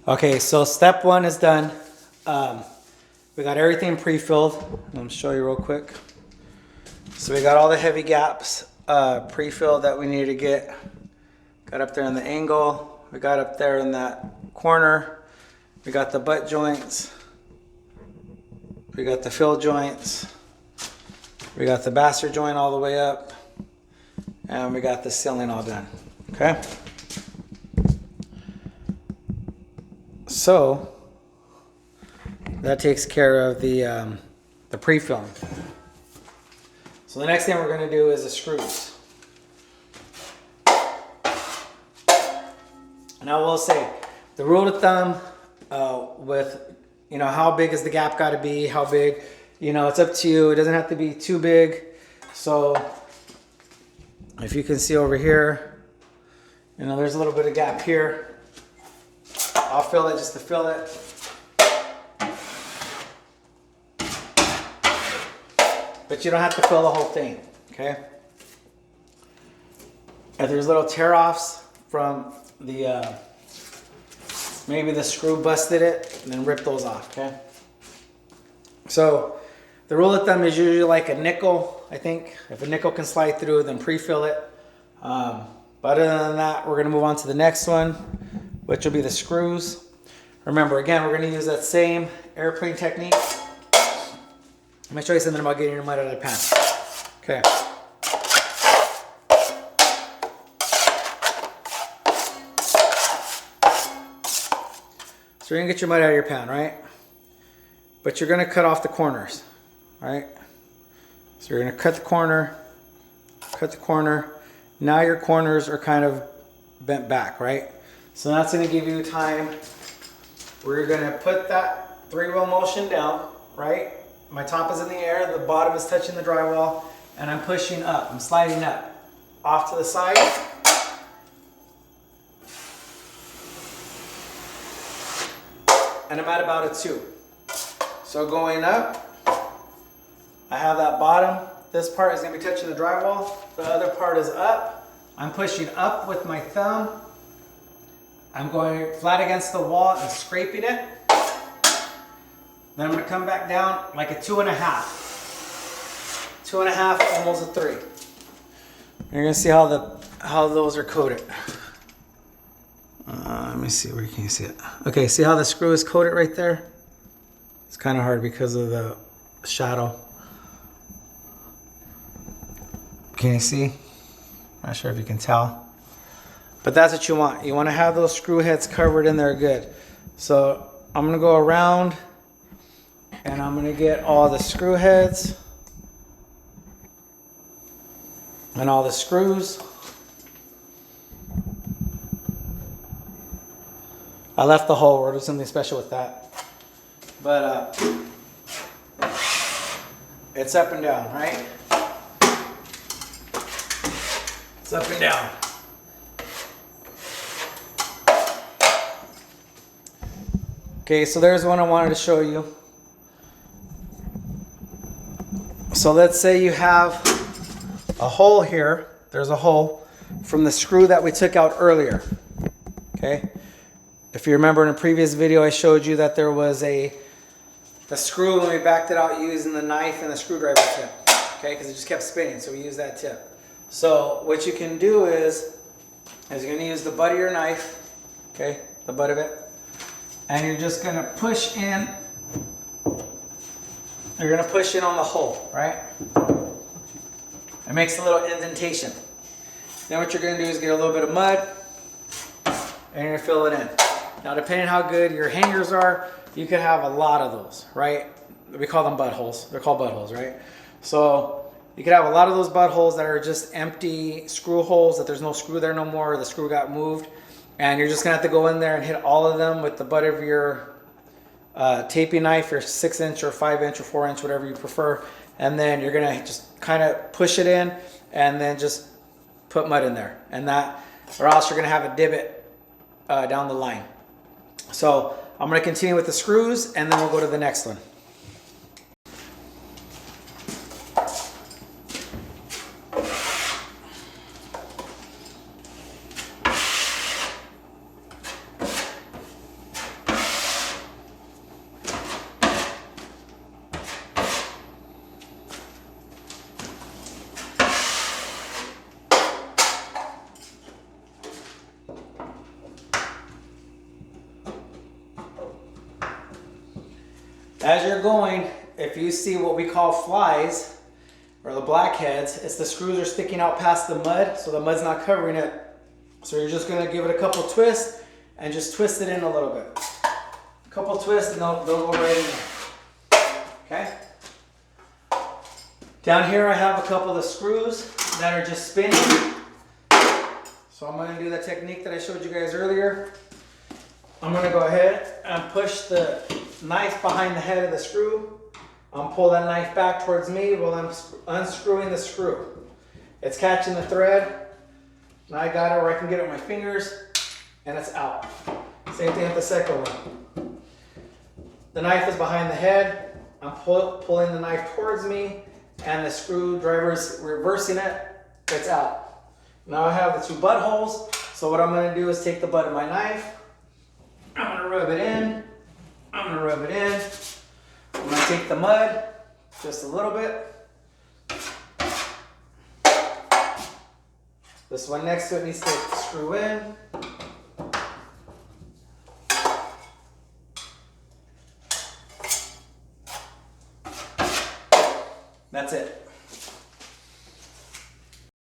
Okay, so step one is done. We got everything pre-filled. I'm gonna show you real quick. So we got all the heavy gaps pre-filled that we need to get. Got up there in the angle. We got up there in that corner. We got the butt joints. We got the fill joints. We got the bastard joint all the way up. And we got the ceiling all done, okay? So that takes care of the pre-filling. So the next thing we're going to do is the screws. And I will say, the rule of thumb with, you know, how big is the gap got to be, how big, you know, it's up to you. It doesn't have to be too big. So if you can see over here, you know, there's a little bit of gap here. I'll fill it just to fill it. But you don't have to fill the whole thing, okay? If there's little tear-offs from the, maybe the screw busted it, then rip those off, okay? So the rule of thumb is usually like a nickel, I think. If a nickel can slide through, then pre-fill it. But other than that, we're gonna move on to the next one, which will be the screws. Remember, again, we're gonna use that same airplane technique. I'm gonna show you something about getting your mud out of the pan. Okay. So you're gonna get your mud out of your pan, right? But you're gonna cut off the corners, right? So you're gonna cut the corner, cut the corner. Now your corners are kind of bent back, right? So that's gonna give you time. We're gonna put that 3-wheel motion down, right? My top is in the air, the bottom is touching the drywall, and I'm pushing up, I'm sliding up, off to the side. And I'm at about a 2. So going up, I have that bottom. This part is gonna be touching the drywall. The other part is up. I'm pushing up with my thumb. I'm going flat against the wall and scraping it. Then I'm gonna come back down like a 2.5. 2.5, almost a 3. You're gonna see how those are coated. Let me see, where can you see it? Okay, see how the screw is coated right there? It's kind of hard because of the shadow. Can you see? Not sure if you can tell. But that's what you want. You want to have those screw heads covered in there good. So I'm going to go around and I'm going to get all the screw heads and all the screws. I left the hole. We'll do something special with that. But it's up and down, right? It's up and down. Okay, so there's one I wanted to show you. So let's say you have a hole here. There's a hole from the screw that we took out earlier. Okay. If you remember in a previous video, I showed you that there was the screw when we backed it out using the knife and the screwdriver tip. Okay, because it just kept spinning, so we used that tip. So what you can do is you're going to use the butt of your knife, okay, the butt of it, and you're just going to push in. You're going to push in on the hole, right? It makes a little indentation. Then what you're going to do is get a little bit of mud, and you're going to fill it in. Now, depending on how good your hangers are, you could have a lot of those, right? We call them buttholes. They're called buttholes, right? So you could have a lot of those buttholes that are just empty screw holes, that there's no screw there no more, or the screw got moved. And you're just gonna have to go in there and hit all of them with the butt of your taping knife, your 6-inch or 5-inch or 4-inch, whatever you prefer. And then you're gonna just kind of push it in and then just put mud in there. And that, or else you're gonna have a divot down the line. So I'm going to continue with the screws and then we'll go to the next one. As you're going, if you see what we call flies, or the blackheads, it's the screws are sticking out past the mud, so the mud's not covering it. So you're just gonna give it a couple twists and just twist it in a little bit. A couple twists and they'll go right in there. Okay? Down here I have a couple of screws that are just spinning. So I'm gonna do the technique that I showed you guys earlier. I'm gonna go ahead and push the knife behind the head of the screw. Pull that knife back towards me while I'm unscrewing the screw. It's catching the thread. Now I got it where I can get it with my fingers, and it's out. Same thing with the second one. The knife is behind the head. I'm pulling the knife towards me, and the screwdriver's reversing it. It's out. Now I have the two butt holes. So what I'm going to do is take the butt of my knife. I'm going to rub it in. I'm going to rub it in. I'm going to take the mud, just a little bit. This one next to it needs to screw in. That's it.